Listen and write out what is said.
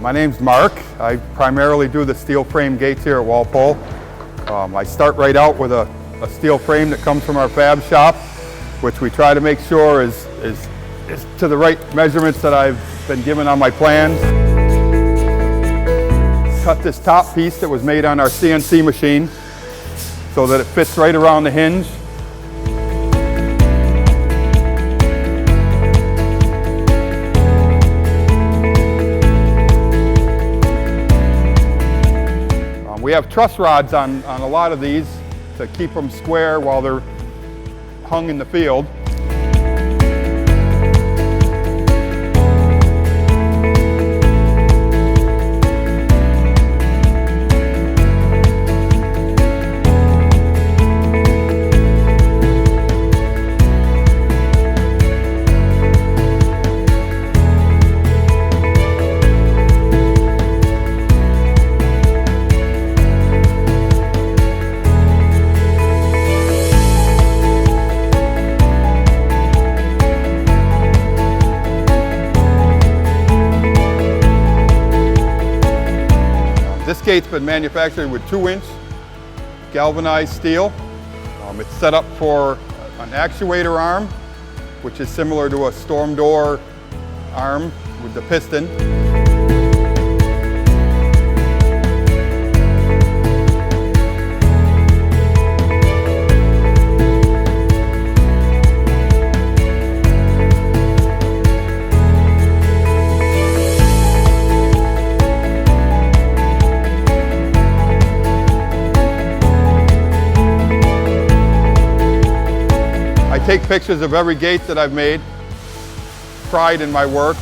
My name's Mark. I primarily do the steel frame gates here at Walpole. I start right out with a steel frame that comes from our fab shop, which we try to make sure is to the right measurements that I've been given on my plans. Cut this top piece that was made on our CNC machine so that it fits right around the hinge. We have truss rods on a lot of these to keep them square while they're hung in the field. This gate's been manufactured with 2-inch galvanized steel. It's set up for an actuator arm, which is similar to a storm door arm with the piston. I take pictures of every gate that I've made. Pride in my work.